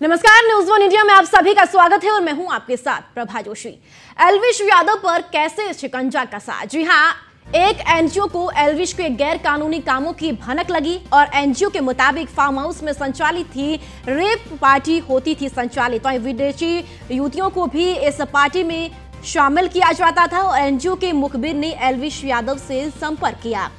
नमस्कार, news one India में आप सभी का स्वागत है और मैं हूं आपके साथ प्रभा जोशी। एल्विश यादव पर कैसे शिकंजा कसा? जी हां, एक एनजीओ को एल्विश के गैर कानूनी कामों की भनक लगी और एनजीओ के मुताबिक फार्म हाउस में संचालित थी रेप पार्टी होती थी संचालित। वहीं विदेशी युवतियों को भी इस पार्टी में शामिल किया जाता था और एनजीओ के मुखबिर ने एल्विश यादव से संपर्क किया।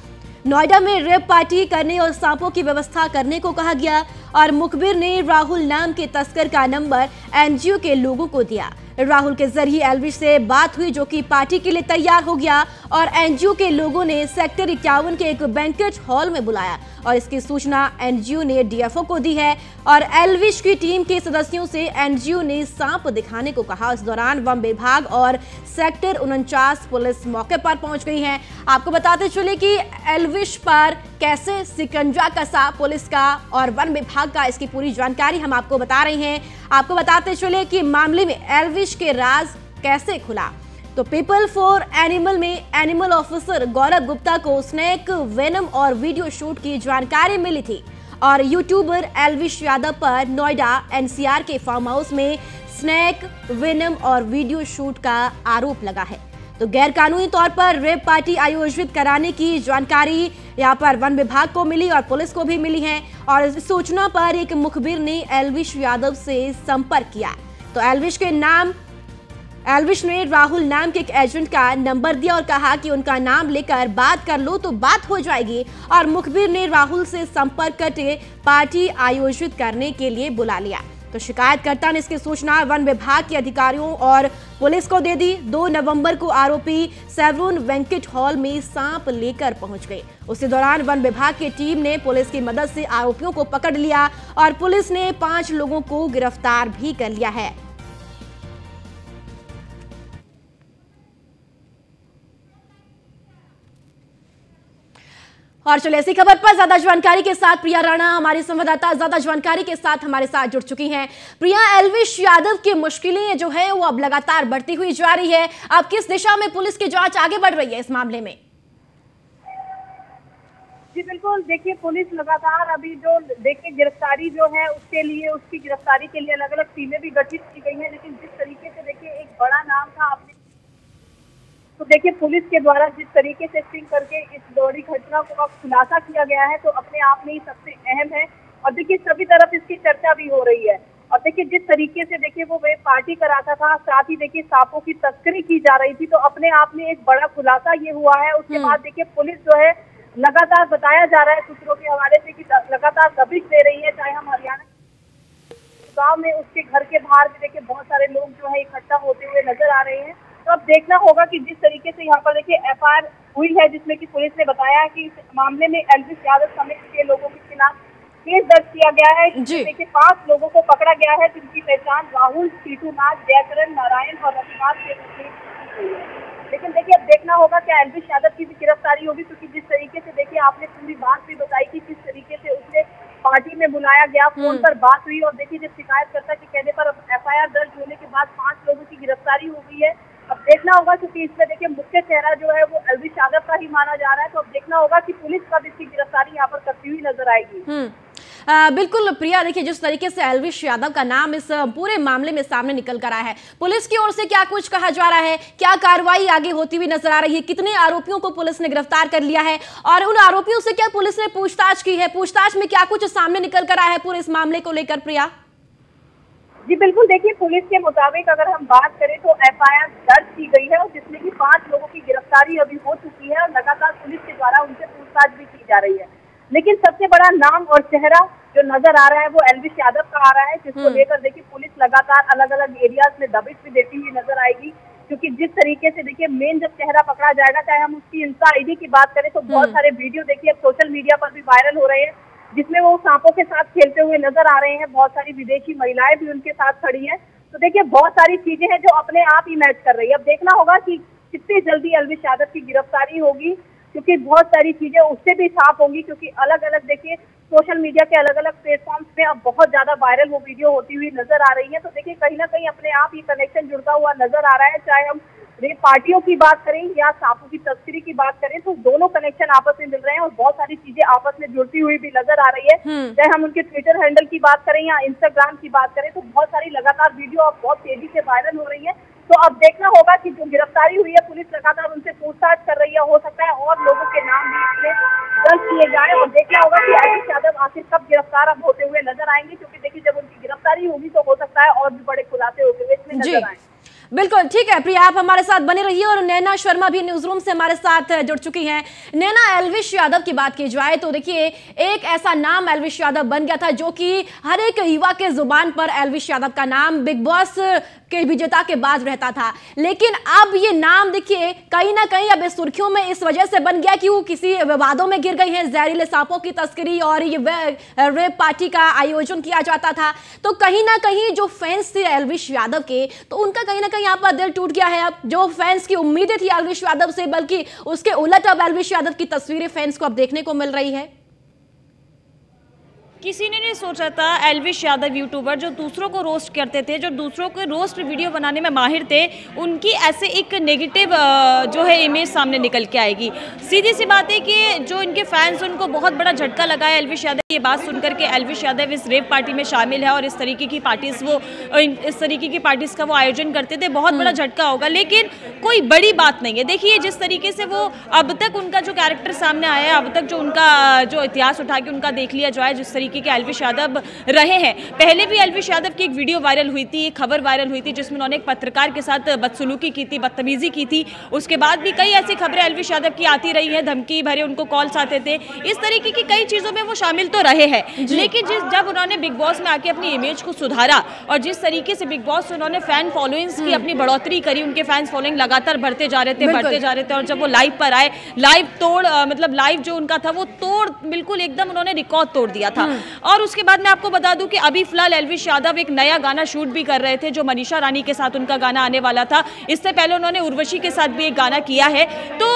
नोएडा में रेप पार्टी करने और सांपों की व्यवस्था करने को कहा गया और मुखबिर ने राहुल नाम के तस्कर का नंबर एनजीओ के लोगों को दिया। राहुल के जरिए एल्विश से बात हुई जो कि पार्टी के लिए तैयार हो गया और एनजीओ के लोगों ने सेक्टर 51 के एक बैंकेट हॉल में बुलाया और इसकी सूचना एनजीओ ने डीएफओ को दी है और एल्विश की टीम के सदस्यों से एनजीओ ने सांप दिखाने को कहा। इस दौरान वन विभाग और सेक्टर 49 पुलिस मौके पर पहुंच गई है। आपको बताते चले कि एल्विश पर कैसे शिकंजा कसा पुलिस का और वन विभाग का, इसकी पूरी जानकारी हम आपको बता रहे हैं। आपको बताते चले कि मामले में एल्विश के राज कैसे खुला। तो पीपल फॉर एनिमल में एनिमल ऑफिसर गौरव गुप्ता को स्नेक वेनम और वीडियो शूट की जानकारी मिली थी और यूट्यूबर एल्विश यादव पर नोएडा एनसीआर के फार्म हाउस में स्नेक वेनम और वीडियो शूट का आरोप लगा है। तो गैर कानूनी तौर पर रेप पार्टी आयोजित कराने की जानकारी यहाँ पर वन विभाग को मिली और पुलिस को भी मिली है और इस सूचना पर एक मुखबिर ने एल्विश यादव से संपर्क किया। तो एल्विश ने राहुल नाम के एक एजेंट का नंबर दिया और कहा कि उनका नाम लेकर बात कर लो तो बात हो जाएगी और मुखबिर ने राहुल से संपर्क करके पार्टी आयोजित करने के लिए बुला लिया। तो शिकायतकर्ता ने इसकी सूचना वन विभाग के अधिकारियों और पुलिस को दे दी। 2 नवंबर को आरोपी सेवरून बैंकेट हॉल में सांप लेकर पहुंच गए। उसी दौरान वन विभाग की टीम ने पुलिस की मदद से आरोपियों को पकड़ लिया और पुलिस ने 5 लोगों को गिरफ्तार भी कर लिया है। और चलिए ऐसी खबर पर ज्यादा जानकारी के साथ प्रिया राणा हमारी संवाददाता ज्यादा जानकारी के साथ हमारे साथ जुड़ चुकी हैं। प्रिया, एल्विश यादव की मुश्किलें जो है वो अब लगातार बढ़ती हुई जा रही है। अब किस दिशा में पुलिस की जांच आगे बढ़ रही है इस मामले में? जी बिल्कुल, देखिए पुलिस लगातार अभी जो देखिए गिरफ्तारी जो है उसकी गिरफ्तारी के लिए अलग अलग टीमें भी गठित की गई हैं। लेकिन जिस तरीके से देखिए एक बड़ा नाम था आपने तो देखिए पुलिस के द्वारा जिस तरीके से स्टिंग करके इस बड़ी घटना को खुलासा किया गया है तो अपने आप में ही सबसे अहम है और देखिए सभी तरफ इसकी चर्चा भी हो रही है। और देखिए जिस तरीके से देखिए वो वे पार्टी कराता था, साथ ही देखिए सांपों की तस्करी की जा रही थी, तो अपने आप में एक बड़ा खुलासा ये हुआ है। उसके बाद देखिए पुलिस जो है लगातार बताया जा रहा है सूत्रों के हवाले से कि लगातार दबिश दे रही है। चाहे हम हरियाणा गाँव में उसके घर के बाहर भी देखिए बहुत सारे लोग जो है इकट्ठा होते हुए नजर आ रहे हैं। तो अब देखना होगा कि जिस तरीके से यहाँ पर देखिए एफआईआर हुई है जिसमें कि पुलिस ने बताया कि इस मामले में एल्विश यादव समेत 6 लोगों के खिलाफ केस दर्ज किया गया है। देखिए 5 लोगों को पकड़ा गया है जिनकी पहचान राहुल, सीटूनाथ, जयकरण, नारायण और रविनाथ के रूप में की गई है। लेकिन देखिए अब देखना होगा क्या एल्विश यादव की भी गिरफ्तारी होगी, क्योंकि जिस तरीके से देखिए आपने पूरी बात भी बताई कि किस तरीके से उसने पार्टी में बुलाया गया, फोन पर बात हुई और देखिए जब शिकायतकर्ता के कहने पर एफआईआर दर्ज होने के बाद 5 लोगों की गिरफ्तारी हो गई है। अब देखना होगा क्योंकि इसमें देखिए मुख्य चेहरा जो है वो एल्विश यादव का ही माना जा रहा है। तो अब देखना होगा कि पुलिस कब इसकी गिरफ्तारी यहाँ पर करती हुई नजर आएगी। बिल्कुल प्रिया, देखिए जिस तरीके से एल्विश यादव का नाम इस पूरे मामले में सामने निकल कर आया है, पुलिस की ओर से क्या कुछ कहा जा रहा है, क्या कार्रवाई आगे होती हुई नजर आ रही है, कितने आरोपियों को पुलिस ने गिरफ्तार कर लिया है और उन आरोपियों से क्या पुलिस ने पूछताछ की है? पूछताछ में क्या कुछ सामने निकल कर आया है पूरे इस मामले को लेकर? प्रिया जी बिल्कुल, देखिए पुलिस के मुताबिक अगर हम बात करें तो एफआईआर दर्ज की गई है और जिसमें कि 5 लोगों की गिरफ्तारी अभी हो चुकी है और लगातार पुलिस के द्वारा उनसे पूछताछ भी की जा रही है। लेकिन सबसे बड़ा नाम और चेहरा जो नजर आ रहा है वो एल्विश यादव का आ रहा है, जिसको लेकर देखिए पुलिस लगातार अलग अलग एरियाज में दबिश भी देती हुई नजर आएगी। क्योंकि जिस तरीके से देखिए मेन जब चेहरा पकड़ा जाएगा, चाहे हम उसकी इंस्टा आईडी की बात करें तो बहुत सारे वीडियो देखिए सोशल मीडिया पर भी वायरल हो रहे हैं जिसमें वो सांपों के साथ खेलते हुए नजर आ रहे हैं। बहुत सारी विदेशी महिलाएं भी उनके साथ खड़ी हैं। तो देखिए बहुत सारी चीजें हैं जो अपने आप ही मैच कर रही है। अब देखना होगा कि कितनी जल्दी एल्विश यादव की गिरफ्तारी होगी, क्योंकि बहुत सारी चीजें उससे भी साफ होंगी। क्योंकि अलग अलग देखिए सोशल मीडिया के अलग अलग प्लेटफॉर्म्स पे अब बहुत ज्यादा वायरल वो वीडियो होती हुई नजर आ रही है। तो देखिए कहीं ना कहीं अपने आप ही कनेक्शन जुड़ता हुआ नजर आ रहा है। चाहे हम रेप पार्टियों की बात करें या सांपों की तस्करी की बात करें तो दोनों कनेक्शन आपस में मिल रहे हैं और बहुत सारी चीजें आपस में जुड़ती हुई भी नजर आ रही है। चाहे हम उनके ट्विटर हैंडल की बात करें या इंस्टाग्राम की बात करें तो बहुत सारी लगातार वीडियो अब बहुत तेजी से वायरल हो रही है। तो अब देखना होगा कि जो गिरफ्तारी हुई है, पुलिस लगातार उनसे पूछताछ कर रही है, हो सकता है और लोगों के नाम भी इसमें दर्ज किए जाए और देखना होगा कि एलविश यादव आखिर कब गिरफ्तार अब होते हुए नजर आएंगे, क्योंकि देखिए जब उनकी गिरफ्तारी होगी तो हो सकता है और भी बड़े खुलासे होते हुए इसमें नजर आए। बिल्कुल ठीक है प्रिया, आप हमारे साथ बने रहिए और नैना शर्मा भी न्यूज रूम से हमारे साथ जुड़ चुकी हैं। नैना, एल्विश यादव की बात की जाए तो देखिए एक ऐसा नाम एल्विश यादव बन गया था जो कि हर एक युवा के जुबान पर एल्विश यादव का नाम बिग बॉस के विजेता के बाद रहता था, लेकिन अब ये नाम देखिए कहीं ना कहीं अब सुर्खियों में इस वजह से बन गया कि वो किसी विवादों में गिर गई हैं, जहरीले सांपों की तस्करी और ये रेप पार्टी का आयोजन किया जाता था। तो कहीं ना कहीं जो फैंस थे एल्विश यादव के, तो उनका कहीं ना कहीं यहाँ पर दिल टूट गया है। अब जो फैंस की उम्मीदें थी एल्विश यादव से, बल्कि उसके उलट अब एल्विश यादव की तस्वीरें फैंस को अब देखने को मिल रही है। किसी ने नहीं सोचा था एल्विश यादव यूट्यूबर जो दूसरों को रोस्ट करते थे, जो दूसरों को रोस्ट वीडियो बनाने में माहिर थे, उनकी ऐसे एक नेगेटिव जो है इमेज सामने निकल के आएगी। सीधी सी बात है कि जो इनके फैंस उनको बहुत बड़ा झटका लगा है एल्विश यादव ये बात सुनकर के एल्विश यादव इस रेप पार्टी में शामिल है और इस तरीके की पार्टीज का वो आयोजन करते थे, बहुत बड़ा झटका होगा। लेकिन कोई बड़ी बात नहीं है। देखिए जिस तरीके से वो अब तक उनका जो कैरेक्टर सामने आया है, अब तक जो उनका जो इतिहास उठा के उनका देख लिया जाए, जिस तरीके के एल्विश यादव रहे हैं। पहले भी एल्विश यादव की एक वीडियो वायरल हुई थी, एक खबर वायरल हुई थी जिसमें उन्होंने एक पत्रकार के साथ बदसलूकी की थी, बदतमीजी की थी। उसके बाद भी कई ऐसी खबरें एल्विश यादव की आती रही है, धमकी भरे उनको कॉल्स आते थे, इस तरीके की कई चीजों में वो शामिल तो रहे हैं। लेकिन जब उन्होंने बिग बॉस में आके अपनी इमेज को सुधारा और जिस तरीके से बिग बॉस उन्होंने फैन फॉलोइंग्स की अपनी बढ़ोतरी करी, उनके फैंस फॉलोइंग लगातार बढ़ते जा रहे थे और जब वो लाइव पर आए, लाइव तोड़ मतलब लाइव जो उनका था वो तोड़ बिल्कुल एकदम उन्होंने रिकॉर्ड तोड़ दिया था। और उसके बाद मैं आपको बता दूं कि अभी फिलहाल एल्विश यादव एक नया गाना शूट भी कर रहे थे, जो मनीषा रानी के साथ उनका गाना आने वाला था। इससे पहले उन्होंने उर्वशी के साथ भी एक गाना किया है। तो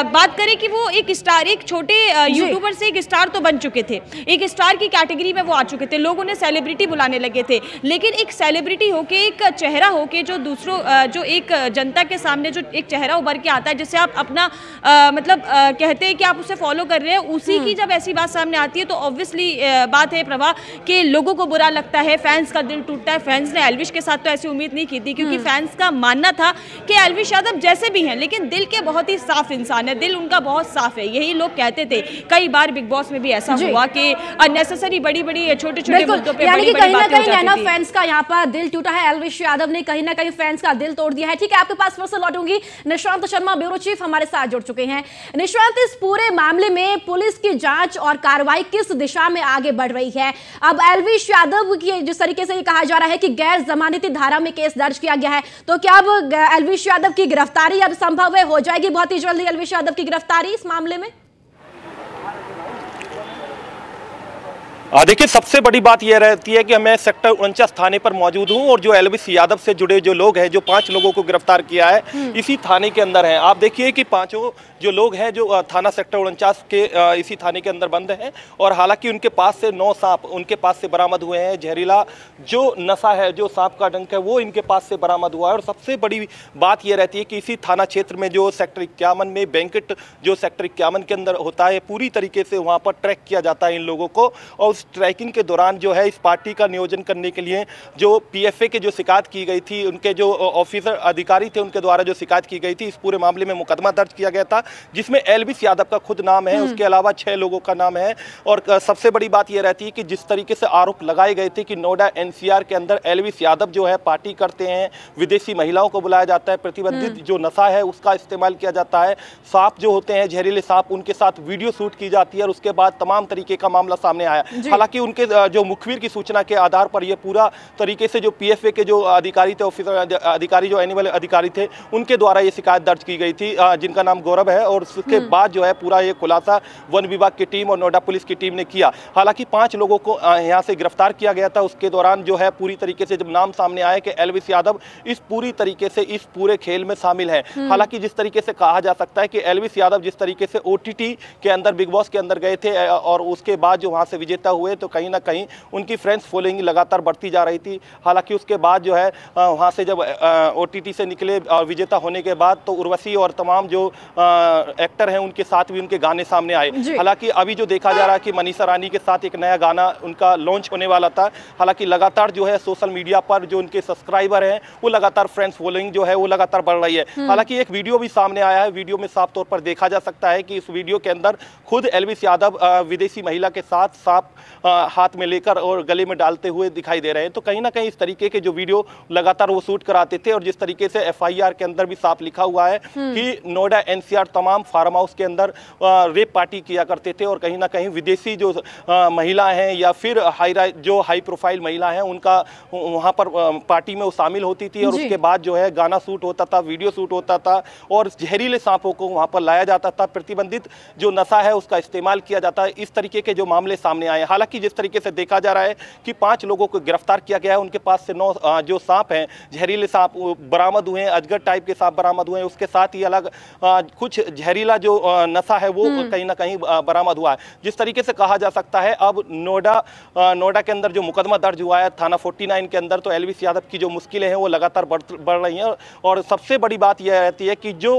बात करें कि वो एक स्टार, एक छोटे यूट्यूबर से एक स्टार तो बन चुके थे, एक स्टार की कैटेगरी में वो आ चुके थे, लोग उन्हें सेलिब्रिटी बुलाने लगे थे। लेकिन एक सेलिब्रिटी होके, एक चेहरा होके जो दूसरों जो एक जनता के सामने जो एक चेहरा उभर के आता है, जिससे आप अपना कहते हैं कि आप उसे फॉलो कर रहे हैं, उसी की जब ऐसी बात सामने आती है तो ऑब्वियसली बात है प्रभा कि लोगों को बुरा लगता है, फैंस का दिल टूटता है। फैंस ने एल्विश के साथ तो ऐसी उम्मीद नहीं की थी, क्योंकि फैंस का मानना था कि एल्विश यादव जैसे भी हैं लेकिन दिल के बहुत ही साफ इंसान है, दिल उनका बहुत साफ है, यही लोग कहते थे। कई बार बिग बॉस में भी ऐसा हुआ कि अननेसेसरी बड़ी-बड़ी छोटे-छोटे मुद्दों पे बड़ी-बड़ी बातें हो जाती थी। फैंस का यहाँ पर दिल टूटा है, एल्विश यादव ने कहीं ना कहीं फैंस का दिल तोड़ दिया है। ठीक है, आपके पास फिर से लौटूंगी। निशांत शर्मा ब्यूरो चीफ हमारे साथ जुड़ चुके हैं। निशांत, इस पूरे मामले में पुलिस की जांच और कार्रवाई किस दिशा में आगे बढ़ रही है? अब एल्विश यादव की जिस तरीके से ये कहा जा रहा है कि गैर जमानती धारा में केस दर्ज किया गया है, तो क्या अब एल्विश यादव की गिरफ्तारी अब संभव है, हो जाएगी बहुत ही जल्दी एल्विश यादव की गिरफ्तारी इस मामले में? देखिए सबसे बड़ी बात यह रहती है कि मैं सेक्टर 49 थाने पर मौजूद हूं और जो एल्विश यादव से जुड़े जो लोग हैं, जो 5 लोगों को गिरफ्तार किया है, इसी थाने के अंदर हैं। आप देखिए कि 5 जो लोग हैं जो थाना सेक्टर 49 के इसी थाने के अंदर बंद हैं और हालांकि उनके पास से 9 सांप उनके पास से बरामद हुए हैं। जहरीला जो नशा है, जो सांप का डंक है, वो इनके पास से बरामद हुआ है। और सबसे बड़ी बात यह रहती है कि इसी थाना क्षेत्र में जो सेक्टर 51 में बैंकेट जो सेक्टर 51 के अंदर होता है, पूरी तरीके से वहाँ पर ट्रैक किया जाता है इन लोगों को। और उस ट्रैकिंग के दौरान जो है इस पार्टी का नियोजन करने के लिए जो पीएफए के जो शिकायत की गई थी, उनके जो ऑफिसर अधिकारी थे उनके द्वारा जो शिकायत की गई थी, इस पूरे मामले में मुकदमा दर्ज किया गया था, जिसमें एल्विश यादव का खुद नाम है, उसके अलावा 6 लोगों का नाम है। और सबसे बड़ी बात यह रहती है कि जिस तरीके से आरोप लगाए गए थे कि नोएडा एनसीआर के अंदर एल्विश यादव जो है पार्टी करते हैं, विदेशी महिलाओं को बुलाया जाता है, प्रतिबंधित जो नशा है उसका इस्तेमाल किया जाता है, सांप जो होते हैं जहरीले सांप, उनके साथ वीडियो शूट की जाती है और उसके बाद तमाम तरीके का मामला सामने आया। हालांकि उनके जो मुखबिर की सूचना के आधार पर यह पूरा तरीके से जो पीएफए के जो अधिकारी थे, ऑफिसर अधिकारी जो एनिमल अधिकारी थे, उनके द्वारा ये शिकायत दर्ज की गई थी, जिनका नाम गौरव है। और उसके बाद जो है पूरा ये खुलासा वन विभाग की टीम और नोएडा पुलिस की टीम ने किया। हालांकि 5 लोगों को यहाँ से गिरफ्तार किया गया था। उसके दौरान जो है पूरी तरीके से जब नाम सामने आया कि एल्विश यादव इस पूरी तरीके से इस पूरे खेल में शामिल है। हालांकि जिस तरीके से कहा जा सकता है कि एल्विश यादव जिस तरीके से ओटीटी के अंदर बिग बॉस के अंदर गए थे और उसके बाद जो वहां से विजेता हुए तो कहीं ना कहीं उनकी फ्रेंड्स फॉलोइंग लगातार बढ़ती जा रही थी। हालांकि उसके बाद जो है वहाँ से जब OTT से निकले विजेता होने के बाद तो उर्वशी और तमाम जो एक्टर हैं उनके साथ भी उनके गाने सामने आए। हालांकि अभी जो देखा जा रहा है कि मनीषा रानी के साथ एक नया गाना उनका लॉन्च होने वाला था। हालांकि लगातार जो है सोशल मीडिया पर जो उनके सब्सक्राइबर हैं वो लगातार फ्रेंड्स फॉलोइंग जो है वो लगातार बढ़ रही है। हालांकि एक वीडियो भी सामने आया है, वीडियो में साफ तौर पर देखा जा सकता है कि इस वीडियो के अंदर खुद एल्विस यादव विदेशी महिला के साथ सांप हाथ में लेकर और गले में डालते हुए दिखाई दे रहे हैं। तो कहीं ना कहीं इस तरीके के जो वीडियो लगातार वो शूट कराते थे और जिस तरीके से FIR के अंदर भी साफ लिखा हुआ है कि नोएडा NCR तमाम फार्म हाउस के अंदर रेप पार्टी किया करते थे और कहीं ना कहीं विदेशी जो महिलाएं हैं या फिर हाई प्रोफाइल महिला हैं उनका वहाँ पर पार्टी में वो शामिल होती थी और उसके बाद जो है गाना शूट होता था, वीडियो शूट होता था और जहरीले सांपों को वहाँ पर लाया जाता था। प्रतिबंधित जो नशा है उसका इस्तेमाल किया जाता है। इस तरीके के जो मामले सामने आए। हालांकि जिस तरीके से देखा जा रहा है कि 5 लोगों को गिरफ्तार किया गया है, उनके पास से 9 जो सांप हैं, जहरीले सांप बरामद हुए हैं, अजगर टाइप के सांप बरामद हुए हैं। उसके साथ ही अलग कुछ जहरीला जो नशा है वो कहीं ना कहीं बरामद हुआ है। जिस तरीके से कहा जा सकता है अब नोएडा के अंदर जो मुकदमा दर्ज हुआ है थाना 49 के अंदर, तो एल्विस यादव की जो मुश्किलें हैं वो लगातार बढ़ रही हैं। और सबसे बड़ी बात यह रहती है कि जो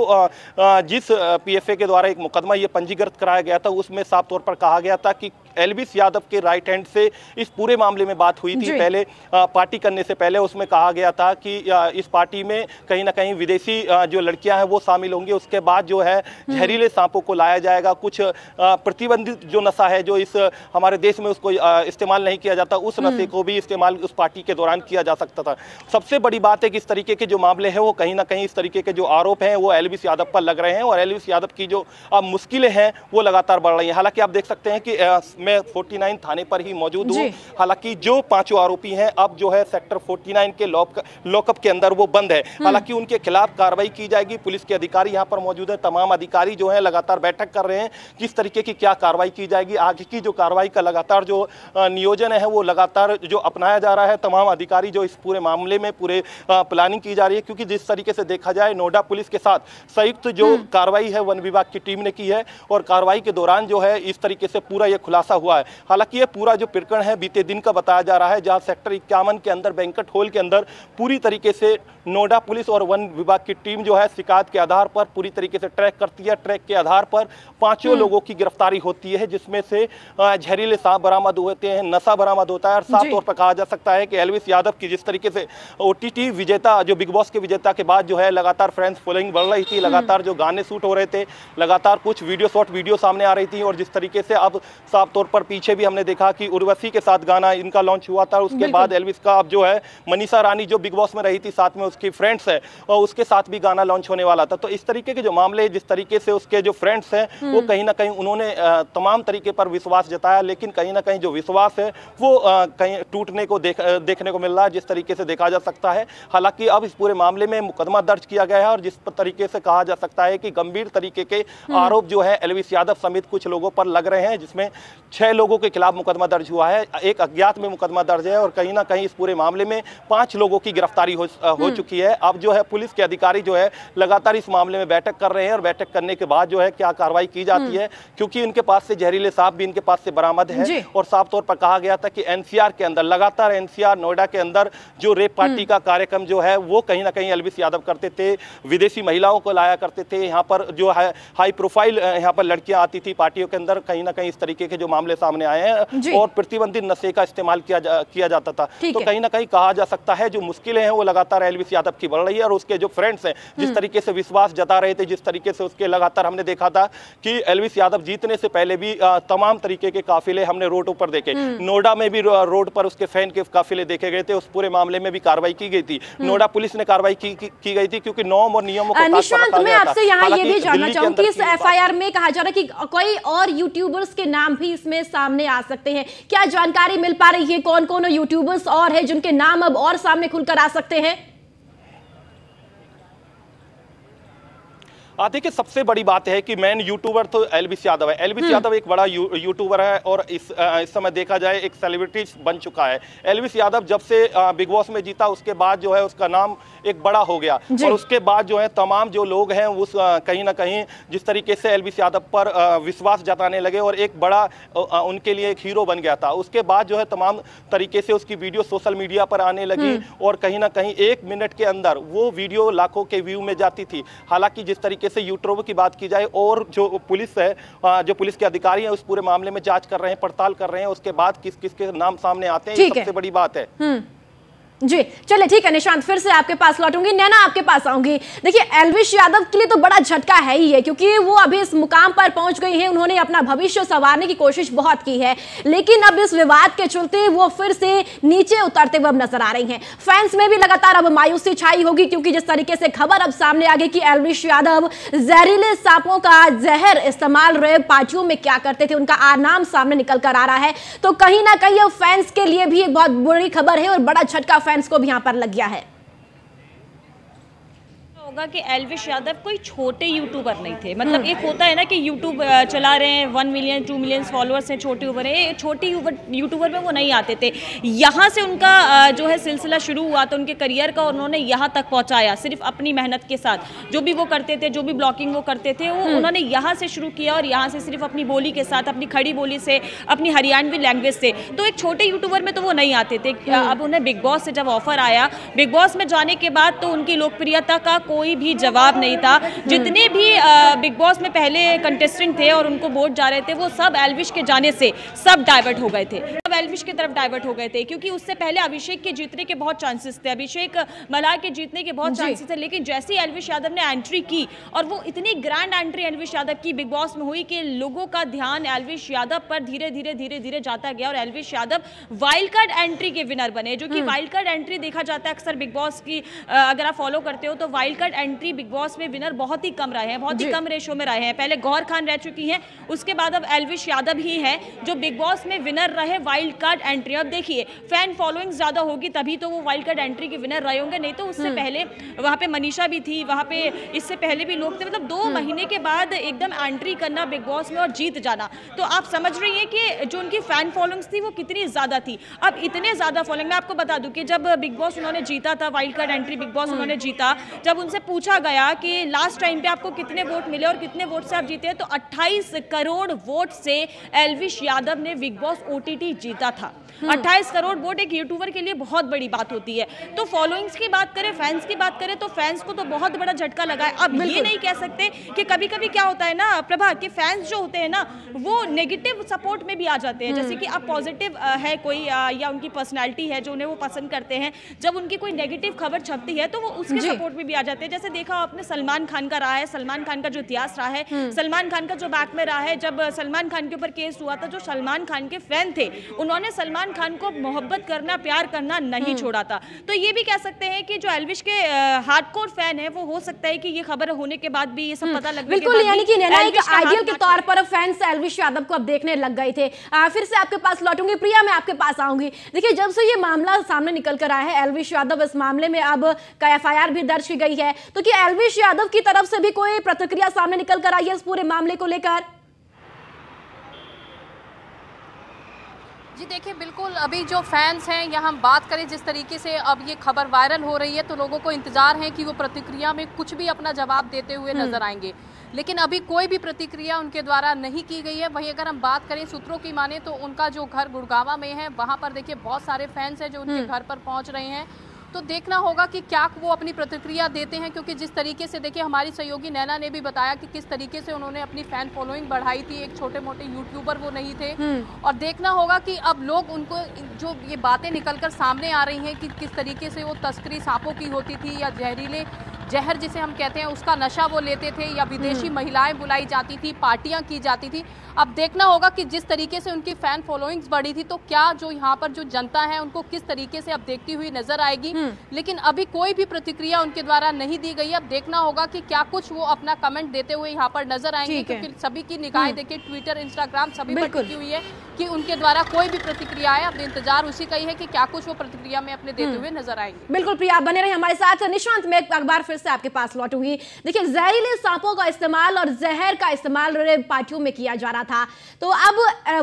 जिस PFA के द्वारा एक मुकदमा ये पंजीकृत कराया गया था उसमें साफ तौर पर कहा गया था कि एल्विस यादव के राइट हैंड से इस पूरे मामले में बात हुई थी। पहले पार्टी करने से पहले उसमें कहा गया था कि इस पार्टी में कहीं ना कहीं विदेशी जो लड़कियां हैं वो शामिल होंगी। उसके बाद जो है जहरीले सांपों को लाया जाएगा। कुछ प्रतिबंधित जो नशा है जो इस हमारे देश में उसको इस्तेमाल नहीं किया जाता, उस नशे को भी इस्तेमाल उस पार्टी के दौरान किया जा सकता था। सबसे बड़ी बात है कि इस तरीके के जो मामले हैं वो कहीं ना कहीं इस तरीके के जो आरोप हैं वो एल्विस यादव पर लग रहे हैं और एल्विस यादव की जो मुश्किलें हैं वो लगातार बढ़ रही हैं। हालांकि आप देख सकते हैं कि मैं 49 थाने पर ही मौजूद हूँ। हालांकि जो 5 आरोपी हैं अब जो है सेक्टर 49 के लॉकअप के अंदर वो बंद है। हालांकि उनके खिलाफ कार्रवाई की जाएगी। पुलिस के अधिकारी यहाँ पर मौजूद है, तमाम अधिकारी जो है लगातार बैठक कर रहे हैं किस तरीके की क्या कार्रवाई की जाएगी। आगे की जो कार्रवाई का लगातार जो नियोजन है वो लगातार जो अपनाया जा रहा है। तमाम अधिकारी जो इस पूरे मामले में पूरे प्लानिंग की जा रही है, क्योंकि जिस तरीके से देखा जाए नोएडा पुलिस के साथ संयुक्त जो कार्रवाई है वन विभाग की टीम ने की है और कार्रवाई के दौरान जो है इस तरीके से पूरा ये खुलासा हुआ है। हालांकि ये पूरा जो प्रकरण है बीते दिन का बताया जा रहा है, जहां सेक्टर 51 के अंदर बैंक्वेट हॉल के अंदर पूरी तरीके से नोएडा पुलिस और वन विभाग की टीम जो है शिकायत के आधार पर पूरी तरीके से ट्रैक करती है। ट्रैक के आधार पर 5 लोगों की गिरफ्तारी होती है, जिसमें से जहरीले सांप बरामद होते हैं, नशा बरामद होता है और साफ तौर पर कहा जा सकता है कि एल्विस यादव की जिस तरीके से OTT विजेता जो बिग बॉस के विजेता के बाद जो है लगातार फ्रेंड्स फॉलोइंग बढ़ रही थी, लगातार जो गाने शूट हो रहे थे, लगातार कुछ वीडियो सामने आ रही थी और जिस तरीके से अब साफ तौर पर पीछे भी हमने देखा कि उर्वशी के साथ गाना इनका लॉन्च हुआ था। उसके बाद एल्विस का अब जो है मनीषा रानी जो बिग बॉस में रही थी साथ में उसकी फ्रेंड्स है और उसके साथ भी गाना लॉन्च होने वाला था। तो इस तरीके के जो मामले जिस तरीके से उसके जो फ्रेंड्स हैं वो कहीं ना कहीं उन्होंने तमाम तरीके पर विश्वास जताया, लेकिन कहीं ना कहीं जो विश्वास है वो कहीं टूटने को देखने को मिल रहा है जिस तरीके से देखा जा सकता है। हालांकि अब इस पूरे मामले में मुकदमा दर्ज किया गया है और जिस तरीके से कहा जा सकता है कि गंभीर तरीके के आरोप जो है एल्विस यादव समेत कुछ लोगों पर लग रहे हैं, जिसमें 6 लोगों के खिलाफ मुकदमा दर्ज हुआ है, एक अज्ञात में मुकदमा दर्ज है और कहीं ना कहीं इस पूरे मामले में 5 लोगों की गिरफ्तारी हो चुकी है। अब जो है पुलिस के अधिकारी जो है लगातार इस मामले में बैठक कर रहे हैं और बैठक करने के बाद जो है क्या कार्रवाई की जाती है, क्योंकि इनके पास से जहरीले सांप भी इनके पास से बरामद है और साफ तौर पर कहा गया था कि NCR के अंदर लगातार NCR नोएडा के अंदर जो रेप पार्टी का कार्यक्रम जो है वो कहीं ना कहीं एल्विस यादव करते थे, विदेशी महिलाओं को लाया करते थे। यहाँ पर जो है हाई प्रोफाइल यहाँ पर लड़कियां आती थी पार्टियों के अंदर, कहीं ना कहीं इस तरीके के जो मामले सामने आए हैं और प्रतिबंधित नशे का इस्तेमाल किया जाता था। तो कहीं ना कहीं कहा जा सकता है जो मुश्किलें हैं वो लगातार एल्विस यादव की बढ़ रही है और उसके जो फ्रेंड्स हैं जिस तरीके से विश्वास जता रहे थे, जिस तरीके से उसके लगातार हमने देखा था कि एल्विस यादव जीतने से पहले भी तमाम तरीके के काफिले हमने रोडों पर देखे। नोएडा में भी रोड पर उसके फैन के काफिले देखे गए थे, उस पूरे मामले में भी कार्रवाई की गई थी। नोएडा पुलिस ने कार्रवाई की गई थी क्योंकि नॉर्म और नियमों को निशांत, मैं आपसे यहाँ ये भी जानना चाहूंगी कि इस FIR में कहा जा रहा है कि कोई और यूट्यूबर्स के नाम भी इसमें सामने आ सकते हैं, क्या जानकारी मिल पा रही है? कौन कौन यूट्यूबर्स और है जिनके नाम अब और सामने खुलकर आ सकते हैं? देखिए, सबसे बड़ी बात है कि मेन यूट्यूबर तो एल्विस यादव है। एल्विस यादव एक बड़ा यूट्यूबर है और इस समय देखा जाए एक सेलिब्रिटी बन चुका है। एल्विस यादव जब से बिग बॉस में जीता उसके बाद जो है उसका नाम एक बड़ा हो गया और उसके बाद जो है तमाम जो लोग हैं उस कहीं ना कहीं जिस तरीके से एल्विस यादव पर विश्वास जताने लगे और एक बड़ा उनके लिए एक हीरो बन गया था। उसके बाद जो है तमाम तरीके से उसकी वीडियो सोशल मीडिया पर आने लगी और कहीं ना कहीं 1 मिनट के अंदर वो वीडियो लाखों के व्यू में जाती थी। हालांकि जिस तरीके से यूट्यूब की बात की जाए और जो पुलिस है, जो पुलिस के अधिकारी हैं उस पूरे मामले में जांच कर रहे हैं, पड़ताल कर रहे हैं, उसके बाद किस किस के नाम सामने आते हैं, ये सबसे बड़ी बात है। जी चलिए ठीक है निशांत, फिर से आपके पास लौटूंगी। नैना आपके पास आऊंगी। देखिए एल्विश यादव के लिए तो बड़ा झटका है ही है क्योंकि वो अभी इस मुकाम पर पहुंच गई हैं, उन्होंने अपना भविष्य संवारने की कोशिश बहुत की है, लेकिन अब इस विवाद के चलते वो फिर से नीचे उतरते हुए नजर आ रही हैं। फैंस में भी लगातार अब मायूसी छाई होगी क्योंकि जिस तरीके से खबर अब सामने आ गई कि एल्विश यादव जहरीले सांपों का जहर इस्तेमाल रहे पार्टियों में क्या करते थे, उनका नाम सामने निकल कर आ रहा है, तो कहीं ना कहीं अब फैंस के लिए भी एक बहुत बुरी खबर है और बड़ा झटका फैंस को भी यहां पर लग गया है। होगा कि एल्विश यादव कोई छोटे यूट्यूबर नहीं थे। मतलब एक होता है ना कि यूट्यूब चला रहे हैं, 1 मिलियन 2 मिलियन फॉलोअर्स हैं, छोटे यूट्यूबर हैं, छोटे यूट्यूबर में वो नहीं आते थे। यहाँ से उनका जो है सिलसिला शुरू हुआ था उनके करियर का, और उन्होंने यहाँ तक पहुँचाया सिर्फ अपनी मेहनत के साथ। जो भी वो करते थे, जो भी ब्लॉगिंग वो करते थे, वो उन्होंने यहाँ से शुरू किया और यहाँ से सिर्फ अपनी बोली के साथ, अपनी खड़ी बोली से, अपनी हरियाणवी लैंग्वेज से। तो एक छोटे यूट्यूबर में तो वो नहीं आते थे। अब उन्हें बिग बॉस से जब ऑफर आया, बिग बॉस में जाने के बाद तो उनकी लोकप्रियता का कोई भी जवाब नहीं था। जितने भी बिग बॉस में पहले कंटेस्टेंट थे और उनको वोट जा रहे थे, वो सब एल्विश के जाने से सब डाइवर्ट हो गए थे, सब एल्विश की तरफ डाइवर्ट हो गए थे। क्योंकि उससे पहले अभिषेक के जीतने के बहुत चांसेस थे, अभिषेक मल्हार के जीतने के बहुत चांसेस थे, लेकिन जैसे ही एल्विश यादव ने एंट्री की और वो इतनी ग्रैंड एंट्री एल्विश यादव की बिग बॉस में हुई कि लोगों का ध्यान एल्विश यादव पर धीरे धीरे जाता गया और Elvish Yadav wild card entry के विनर बने। जो कि वाइल्ड कार्ड एंट्री देखा जाता है अक्सर बिग बॉस की, अगर आप फॉलो करते हो तो wild card entry big boss में विनर बहुत ही कम रहे हैं, बहुत ही कम रेशो में रहे हैं। पहले गौर खान रह चुकी हैं, उसके बाद अब एल्विश यादव ही है जो बिग बॉस में विनर रहे वाइल्ड कार्ड एंट्री। अब देखिए फैन फॉलोइंग ज्यादा होगी तभी तो वो वाइल्ड कार्ड एंट्री के विनर रहे होंगे, नहीं तो उससे पहले वहां पे मनीषा भी थी, वहां पे इससे पहले भी लोग थे। मतलब 2 महीने के बाद एकदम एंट्री करना बिग बॉस में और जीत जाना, तो आप समझ रही हैं कि जो उनकी फैन फॉलोइंग्स थी वो कितनी ज्यादा थी। अब इतने ज्यादा फॉलोइंग, मैं आपको बता दूं कि जब बिग बॉस उन्होंने जीता था, wild card entry big boss उन्होंने जीता, जब उनसे पूछा गया कि लास्ट टाइम पे आपको कितने वोट मिले और कितने वोट से आप जीते हैं, तो 28 करोड़ वोट से एल्विश यादव ने बिग बॉस ओटीटी जीता था। 28 करोड़ वोट एक यूट्यूबर के लिए बहुत बड़ी बात होती है। तो फॉलोइंग्स की बात करें, फैंस की बात करें, तो फैंस को तो बहुत बड़ा झटका लगा है। अब ये नहीं कह सकते कि कभी कभी क्या होता है ना प्रभा, कि फैंस जो होते हैं ना वो नेगेटिव सपोर्ट में भी आ जाते हैं। जैसे कि अब पॉजिटिव है कोई या उनकी पर्सनैलिटी है जो उन्हें वो पसंद करते हैं, जब उनकी कोई नेगेटिव खबर छपती है तो वो उसके सपोर्ट में भी आ जाते हैं। जैसे देखा आपने सलमान खान का रहा है, सलमान खान का जो इतिहास रहा है, सलमान खान का जो बैक में रहा है, जब सलमान खान के ऊपर केस हुआ था, जो सलमान खान के फैन थे उन्होंने सलमान खान को मोहब्बत करना, प्यार करना नहीं छोड़ा था। तो ये भी कह सकते हैं कि जो एल्विश के हार्डकोर फैन है, वो हो सकता है कि ये खबर होने के बाद भी, ये सब पता लगने के बाद, बिल्कुल, यानी कि नैना एक आइडियल के तौर पर फैंस एल्विश यादव को अब देखने लग गए थे। फिर से आपके पास लौटूंगी, प्रिया मैं आपके पास आऊंगी। देखिए जब से ये मामला सामने निकल कर आया है एल्विश यादव, इस मामले में अब एफआईआर भी दर्ज की गई है, तो क्या एल्विश यादव की तरफ से भी कोई प्रतिक्रिया सामने निकल कर आई है इस पूरे मामले को लेकर? जी देखिए, बिल्कुल अभी जो फैंस हैं, या हम बात करें जिस तरीके से अब ये खबर वायरल हो रही है, तो लोगों को इंतजार है कि वो प्रतिक्रिया में कुछ भी अपना जवाब देते हुए नजर आएंगे, लेकिन अभी कोई भी प्रतिक्रिया उनके द्वारा नहीं की गई है। वहीं अगर हम बात करें सूत्रों की माने तो उनका जो घर गुड़गांव में है, वहाँ पर देखिए बहुत सारे फैंस हैं जो उनके घर पर पहुँच रहे हैं। तो देखना होगा कि क्या वो अपनी प्रतिक्रिया देते हैं, क्योंकि जिस तरीके से देखिए हमारी सहयोगी नैना ने भी बताया कि किस तरीके से उन्होंने अपनी फैन फॉलोइंग बढ़ाई थी, एक छोटे मोटे यूट्यूबर वो नहीं थे। और देखना होगा कि अब लोग उनको जो ये बातें निकलकर सामने आ रही हैं कि किस तरीके से वो तस्करी सांपों की होती थी, या जहरीले जहर जिसे हम कहते हैं उसका नशा वो लेते थे, या विदेशी महिलाएं बुलाई जाती थी, पार्टियां की जाती थी। अब देखना होगा कि जिस तरीके से उनकी फैन फॉलोइंग्स बढ़ी थी, तो क्या जो यहाँ पर जो जनता है उनको किस तरीके से अब देखती हुई नजर आएगी। लेकिन अभी कोई भी प्रतिक्रिया उनके द्वारा नहीं दी गई। अब देखना होगा कि क्या कुछ वो अपना कमेंट देते हुए यहाँ पर नजर आएंगे, क्योंकि सभी की निगाहें देखिए ट्विटर, इंस्टाग्राम सभी पर टिकी हुई है कि उनके द्वारा कोई भी प्रतिक्रिया है। अब इंतजार उसी का ही है कि क्या कुछ वो प्रतिक्रिया में अपने देते हुए नजर आएंगे। बिल्कुल प्रिया, बने रहे हमारे साथ। निशांत, मैं एक बार फिर से आपके पास लौटूंगी। देखिए, जहरीले सांपों का इस्तेमाल और जहर का इस्तेमाल पार्टियों में किया जा रहा था, तो अब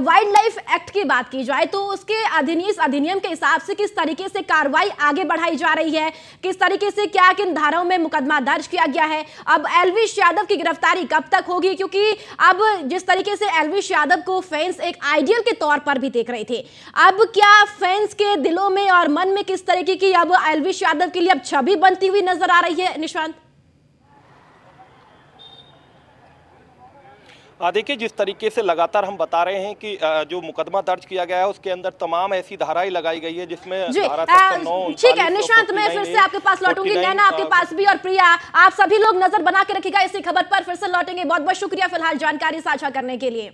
वाइल्ड लाइफ एक्ट की बात की जाए तो उसके अधिनियम के हिसाब से किस तरीके से कार्रवाई आगे बढ़ाई जा रही है, किस तरीके से क्या किन धाराओं में मुकदमा दर्ज किया गया है, अब एल्विश यादव की गिरफ्तारी कब तक होगी, क्योंकि अब जिस तरीके से एल्विश यादव को फैंस एक आइडियल के तौर पर भी देख रहे थे, अब क्या फैंस के दिलों में और मन में किस तरीके की अब एल्विश यादव के लिए अब छवि बनती हुई नजर आ रही है निशांत? देखिए, जिस तरीके से लगातार हम बता रहे हैं कि जो मुकदमा दर्ज किया गया है उसके अंदर तमाम ऐसी धाराएं लगाई गई है जिसमें धारा सेक्शन 9, ठीक है निशांत, मैं फिर से आपके पास लौटूंगी, नैना आपके पास भी, और प्रिया आप सभी लोग नजर बना के रखिएगा इसी खबर पर, फिर से लौटेंगे। बहुत बहुत शुक्रिया फिलहाल जानकारी साझा करने के लिए।